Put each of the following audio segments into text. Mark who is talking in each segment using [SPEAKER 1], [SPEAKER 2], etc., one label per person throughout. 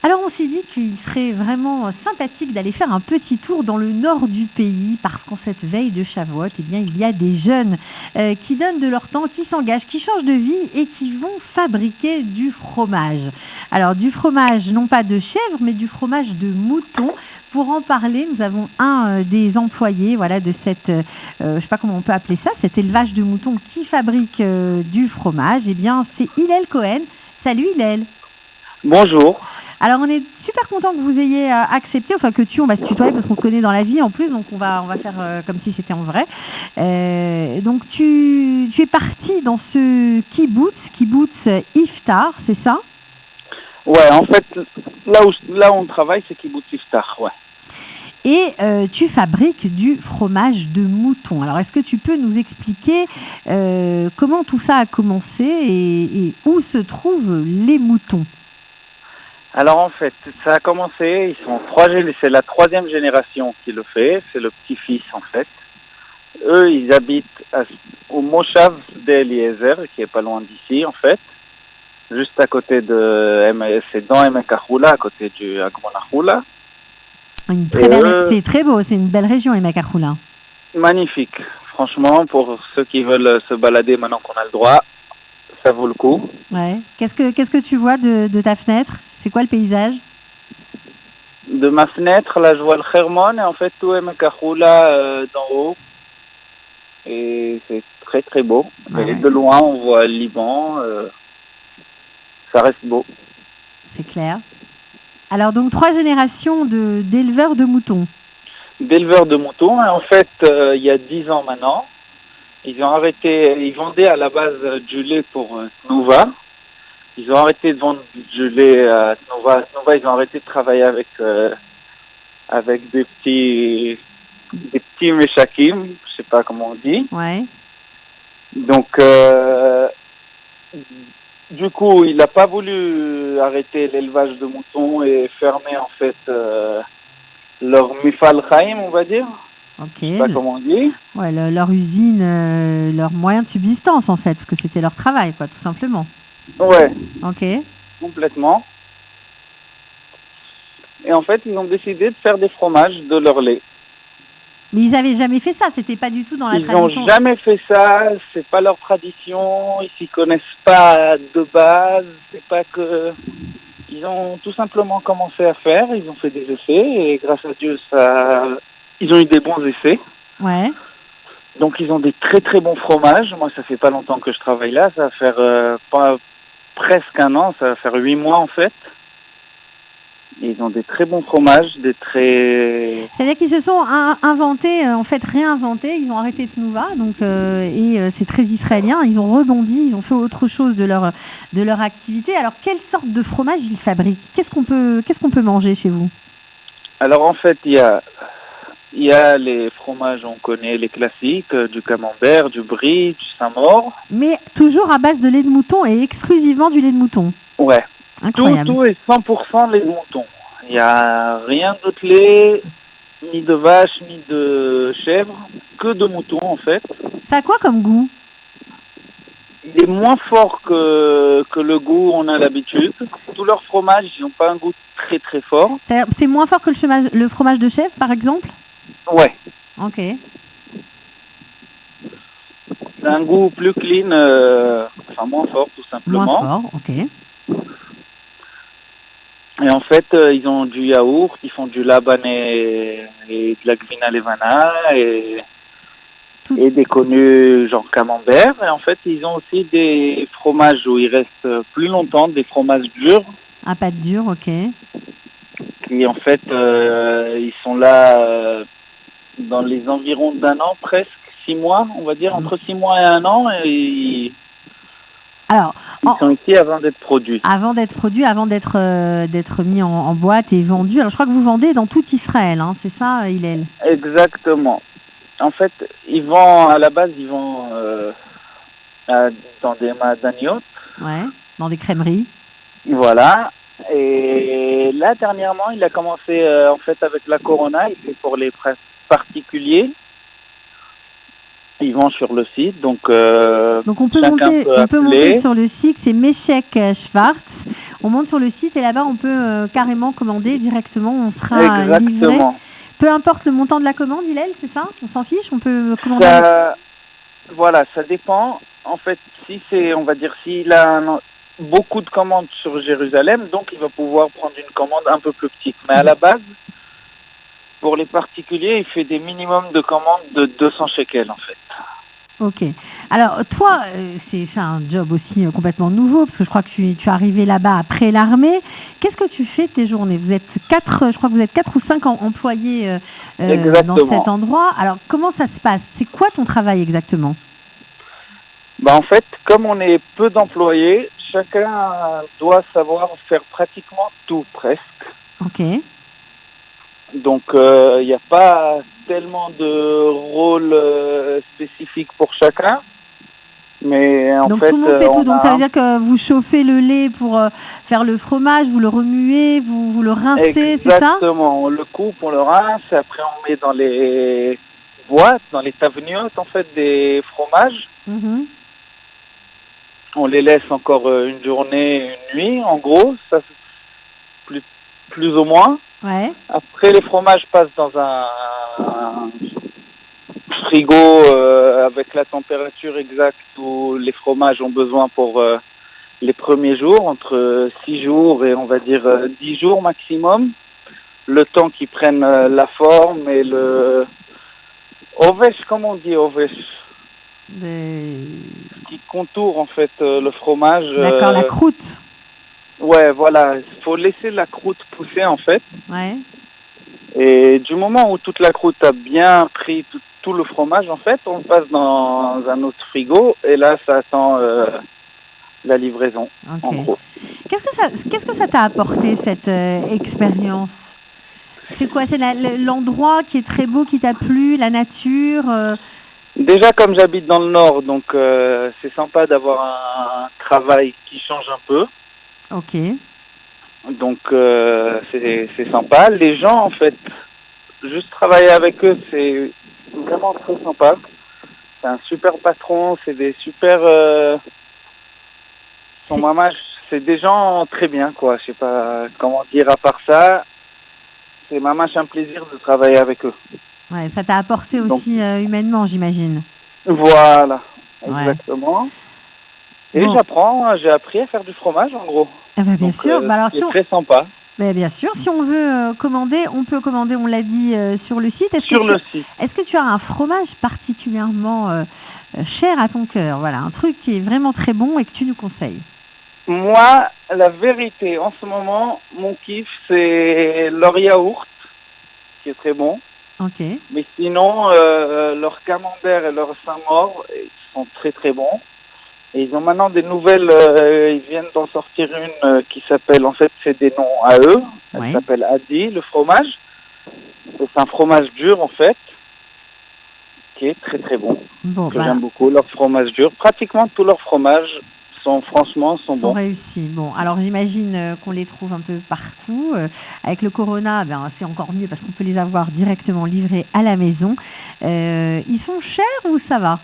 [SPEAKER 1] Alors on s'est dit qu'il serait vraiment sympathique d'aller faire un petit tour dans le nord du pays parce qu'en cette veille de Shavuot, eh bien, il y a des jeunes qui donnent de leur temps, qui s'engagent, qui changent de vie et qui vont fabriquer du fromage. Alors du fromage, non pas de chèvre, mais du fromage de mouton. Pour en parler, nous avons un des employés voilà, de cette, je ne sais pas comment on peut appeler ça, cet élevage de moutons qui fabrique du fromage. Eh bien, c'est Hillel Cohen. Salut Hillel.
[SPEAKER 2] Bonjour.
[SPEAKER 1] Alors, on est super content que vous ayez accepté, enfin on va se tutoyer parce qu'on se connaît dans la vie en plus, donc on va faire comme si c'était en vrai. Donc, tu es parti dans ce kibbutz Iftar, c'est ça?
[SPEAKER 2] Ouais, en fait, là où on travaille, c'est Kibbutz Iftar, ouais.
[SPEAKER 1] Et tu fabriques du fromage de mouton. Alors, est-ce que tu peux nous expliquer comment tout ça a commencé et où se trouvent les moutons?
[SPEAKER 2] Alors en fait, ça a commencé, c'est la troisième génération qui le fait, c'est le petit-fils en fait. Eux, ils habitent au Moshav d'Eliezer, qui est pas loin d'ici en fait, juste à côté c'est dans Emek Hachoula, à côté du Agmon Hachoula.
[SPEAKER 1] C'est très beau, c'est une belle région Emek Hachoula.
[SPEAKER 2] Magnifique, franchement, pour ceux qui veulent se balader maintenant qu'on a le droit, ça vaut le coup.
[SPEAKER 1] Ouais. Qu'est-ce que tu vois de ta fenêtre? C'est quoi le paysage?
[SPEAKER 2] De ma fenêtre, là, je vois le Hermon et en fait tout Emek Hachoula d'en haut. Et c'est très très beau.
[SPEAKER 1] Ouais.
[SPEAKER 2] Et de loin, on voit le Liban. Ça reste beau.
[SPEAKER 1] C'est clair. Alors donc 3 générations d'éleveurs de moutons.
[SPEAKER 2] D'éleveurs de moutons. Et en fait, il y a 10 ans maintenant, ils ont arrêté. Ils vendaient à la base du lait pour Tnuva. Ils ont arrêté de vendre du lait à Tnuva. Tnuva, ils ont arrêté de travailler avec des petits méchakim, je sais pas comment on dit.
[SPEAKER 1] Ouais.
[SPEAKER 2] Donc, du coup, il n'a pas voulu arrêter l'élevage de moutons et fermer en fait leur mifal chaim, on va dire.
[SPEAKER 1] Ok.
[SPEAKER 2] Je sais pas comment on dit.
[SPEAKER 1] Ouais, leur usine, leur moyen de subsistance en fait, parce que c'était leur travail, quoi, tout simplement.
[SPEAKER 2] Ouais.
[SPEAKER 1] Ok.
[SPEAKER 2] Complètement. Et en fait, ils ont décidé de faire des fromages de leur lait.
[SPEAKER 1] Mais ils n'avaient jamais fait ça, c'était pas du tout dans la tradition.
[SPEAKER 2] Ils n'ont jamais fait ça, c'est pas leur tradition, ils s'y connaissent pas de base, c'est pas que... Ils ont tout simplement commencé à faire, ils ont fait des essais, et grâce à Dieu, ils ont eu des bons essais.
[SPEAKER 1] Ouais.
[SPEAKER 2] Donc ils ont des très très bons fromages. Moi, ça fait pas longtemps que je travaille là, ça va faire presque un an, ça va faire 8 mois en fait. Ils ont des très bons fromages,
[SPEAKER 1] C'est-à-dire qu'ils se sont inventés, en fait réinventés, ils ont arrêté Tnuva, donc, c'est très israélien, ils ont rebondi, ils ont fait autre chose de leur activité. Alors, quelle sorte de fromage ils fabriquent? Qu'est-ce qu'on peut manger chez vous?
[SPEAKER 2] Alors en fait, il y a les fromages, on connaît les classiques, du camembert, du brie, du Saint-Maur.
[SPEAKER 1] Mais toujours à base de lait de mouton et exclusivement du lait de mouton.
[SPEAKER 2] Ouais.
[SPEAKER 1] Incroyable.
[SPEAKER 2] Tout est 100% lait de mouton. Il n'y a rien d'autre lait, ni de vache, ni de chèvre, que de mouton en fait.
[SPEAKER 1] Ça a quoi comme goût?
[SPEAKER 2] Il est moins fort que le goût on a l'habitude. Tous leurs fromages, ils n'ont pas un goût très très fort.
[SPEAKER 1] C'est moins fort que le fromage de chèvre, par exemple?
[SPEAKER 2] Ouais.
[SPEAKER 1] Ok.
[SPEAKER 2] C'est un goût plus clean, enfin moins fort tout simplement.
[SPEAKER 1] Moins fort, ok.
[SPEAKER 2] Et en fait, ils ont du yaourt, ils font du laban et de la gvina levana et des connus genre camembert. Et en fait, ils ont aussi des fromages où ils restent plus longtemps, des fromages durs.
[SPEAKER 1] À pâte dure, ok.
[SPEAKER 2] Qui en fait, ils sont là dans les environs d'un an, presque 6 mois, on va dire, entre 6 mois et 1 an. Et
[SPEAKER 1] alors,
[SPEAKER 2] ils sont ici avant d'être produits.
[SPEAKER 1] Avant d'être mis en boîte et vendus. Alors, je crois que vous vendez dans tout Israël, hein, c'est ça, Hillel?
[SPEAKER 2] Exactement. En fait, à la base, ils vendent dans des madaniotes.
[SPEAKER 1] Ouais, dans des crèmeries.
[SPEAKER 2] Voilà. Et là, dernièrement, il a commencé, en fait, avec la Corona, il fait pour les particuliers. Ils vont sur le site, donc
[SPEAKER 1] Donc on peut
[SPEAKER 2] chacun peut
[SPEAKER 1] monter
[SPEAKER 2] appeler.
[SPEAKER 1] sur le site, c'est Meshek Schwartz. On monte sur le site et là-bas on peut carrément commander directement, on sera livré.
[SPEAKER 2] Exactement.
[SPEAKER 1] Peu importe le montant de la commande, Hillel, c'est ça? On s'en fiche, on peut commander.
[SPEAKER 2] Ça, voilà, ça dépend. En fait, si c'est, on va dire, s'il a beaucoup de commandes sur Jérusalem, donc il va pouvoir prendre une commande un peu plus petite. Mais à la base, pour les particuliers, il fait des minimums de commandes de 200 shekels en fait.
[SPEAKER 1] Ok. Alors, toi, c'est un job aussi complètement nouveau, parce que je crois que tu es arrivé là-bas après l'armée. Qu'est-ce que tu fais de tes journées? Vous êtes 4, je crois que vous êtes 4 ou 5 employés dans cet endroit. Alors, comment ça se passe? C'est quoi ton travail exactement?
[SPEAKER 2] Bah, en fait, comme on est peu d'employés, chacun doit savoir faire pratiquement tout, presque.
[SPEAKER 1] Ok.
[SPEAKER 2] Donc, il n'y a pas tellement de rôle spécifique pour chacun. Mais en
[SPEAKER 1] donc
[SPEAKER 2] fait,
[SPEAKER 1] tout le monde fait tout. Donc ça veut dire que vous chauffez le lait pour faire le fromage, vous le remuez, vous le rincez, c'est ça?
[SPEAKER 2] Exactement. On le coupe, on le rince, et après on met dans les boîtes, dans les taveniotes en fait des fromages.
[SPEAKER 1] Mm-hmm.
[SPEAKER 2] On les laisse encore une journée, une nuit, en gros, ça plus ou moins.
[SPEAKER 1] Ouais.
[SPEAKER 2] Après, les fromages passent dans un frigo avec la température exacte où les fromages ont besoin pour les premiers jours, entre 6 jours et on va dire 10 jours maximum. Le temps qu'ils prennent la forme et le ovèche, comment on dit ovèche? Qui contourne en fait le fromage.
[SPEAKER 1] D'accord, la croûte.
[SPEAKER 2] Ouais, voilà. Il faut laisser la croûte pousser en fait.
[SPEAKER 1] Ouais.
[SPEAKER 2] Et du moment où toute la croûte a bien pris tout le fromage, en fait, on le passe dans un autre frigo et là, ça attend la livraison, en gros.
[SPEAKER 1] Qu'est-ce que ça t'a apporté, cette expérience? C'est quoi? C'est l'endroit qui est très beau, qui t'a plu, la nature
[SPEAKER 2] Déjà, comme j'habite dans le nord, donc c'est sympa d'avoir un travail qui change un peu.
[SPEAKER 1] Ok.
[SPEAKER 2] Donc, c'est sympa. Les gens, en fait, juste travailler avec eux, c'est vraiment très sympa. C'est un super patron, c'est des super... son mamage, c'est des gens très bien, quoi. Je sais pas comment dire à part ça. C'est mamache un plaisir de travailler avec eux.
[SPEAKER 1] Ouais, ça t'a apporté aussi humainement, j'imagine.
[SPEAKER 2] Voilà, exactement. Et j'ai appris à faire du fromage, en gros.
[SPEAKER 1] Ah bah, bien sûr. Alors,
[SPEAKER 2] c'est très sympa.
[SPEAKER 1] Mais bien sûr, si on veut commander, on peut commander, on l'a dit, sur le site. Est-ce que tu as un fromage particulièrement cher à ton cœur? Voilà, un truc qui est vraiment très bon et que tu nous conseilles.
[SPEAKER 2] Moi, la vérité, en ce moment, mon kiff, c'est leur yaourt, qui est très bon.
[SPEAKER 1] Ok.
[SPEAKER 2] Mais sinon, leur camembert et leur Saint-Maur, ils sont très très bons. Et ils ont maintenant des nouvelles, ils viennent d'en sortir une qui s'appelle, en fait, c'est des noms à eux. Elle s'appelle Adi, le fromage. C'est un fromage dur, en fait, qui est très très bon. J'aime beaucoup leur fromage dur. Pratiquement tous leurs fromages sont bons.
[SPEAKER 1] Réussis. Bon, alors j'imagine qu'on les trouve un peu partout. Avec le corona, c'est encore mieux parce qu'on peut les avoir directement livrés à la maison. Ils sont chers ou ça va?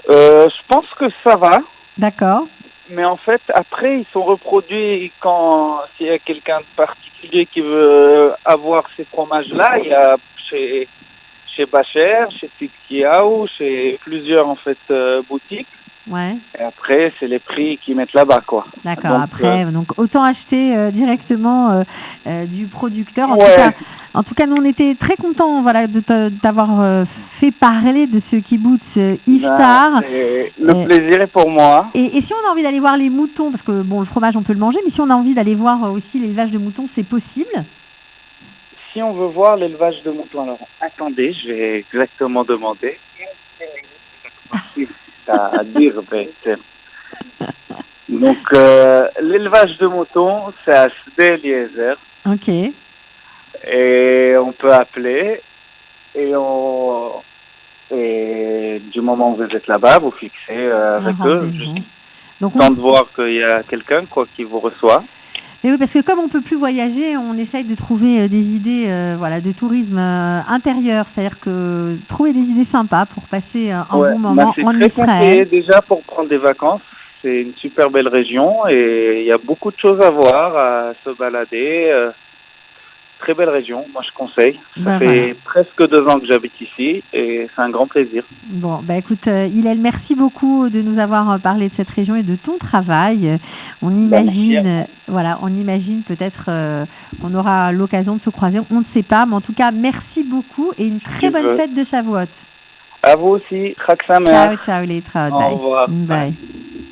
[SPEAKER 2] Je pense que ça va.
[SPEAKER 1] D'accord.
[SPEAKER 2] Mais en fait, après, ils sont reproduits quand s'il y a quelqu'un de particulier qui veut avoir ces fromages-là. Il y a chez Bacher, chez Titkiaou, chez plusieurs en fait boutiques.
[SPEAKER 1] Ouais.
[SPEAKER 2] Et après, c'est les prix qu'ils mettent là-bas, quoi.
[SPEAKER 1] D'accord. Après, donc autant acheter directement du producteur. En tout cas, nous on était très contents, voilà, de t'avoir fait parler de ce kibbutz Iftar.
[SPEAKER 2] Le plaisir est pour moi.
[SPEAKER 1] Et si on a envie d'aller voir les moutons, parce que bon, le fromage on peut le manger, mais si on a envie d'aller voir aussi l'élevage de moutons, c'est possible?
[SPEAKER 2] Si on veut voir l'élevage de moutons, alors attendez, je vais exactement demander. À dire, donc l'élevage de moutons, c'est à Sde Eliezer.
[SPEAKER 1] Ok.
[SPEAKER 2] Et on peut appeler et du moment où vous êtes là-bas, vous fixez avec eux. Donc, temps de voir qu'il y a quelqu'un qui vous reçoit.
[SPEAKER 1] Et oui, parce que comme on peut plus voyager, on essaye de trouver des idées voilà, de tourisme intérieur. C'est-à-dire que trouver des idées sympas pour passer un
[SPEAKER 2] Ouais,
[SPEAKER 1] bon
[SPEAKER 2] bah,
[SPEAKER 1] moment
[SPEAKER 2] c'est
[SPEAKER 1] en
[SPEAKER 2] très conseillé
[SPEAKER 1] Israël.
[SPEAKER 2] déjà pour prendre des vacances. C'est une super belle région et il y a beaucoup de choses à voir, à se balader. Très belle région, moi je conseille. Ça
[SPEAKER 1] Ben voilà.
[SPEAKER 2] fait presque 2 ans que j'habite ici et c'est un grand plaisir.
[SPEAKER 1] Bon, bah écoute, Hillel, merci beaucoup de nous avoir parlé de cette région et de ton travail. On
[SPEAKER 2] Bah, merci à
[SPEAKER 1] imagine,
[SPEAKER 2] vous.
[SPEAKER 1] voilà, on imagine peut-être qu'on aura l'occasion de se croiser. On ne sait pas, mais en tout cas, merci beaucoup et une
[SPEAKER 2] Si
[SPEAKER 1] très
[SPEAKER 2] tu
[SPEAKER 1] bonne
[SPEAKER 2] veux.
[SPEAKER 1] fête de Shavuot.
[SPEAKER 2] À vous aussi, Chag Sameach.
[SPEAKER 1] Ciao, ciao, les
[SPEAKER 2] Au
[SPEAKER 1] Bye.
[SPEAKER 2] revoir. Bye.
[SPEAKER 1] Bye.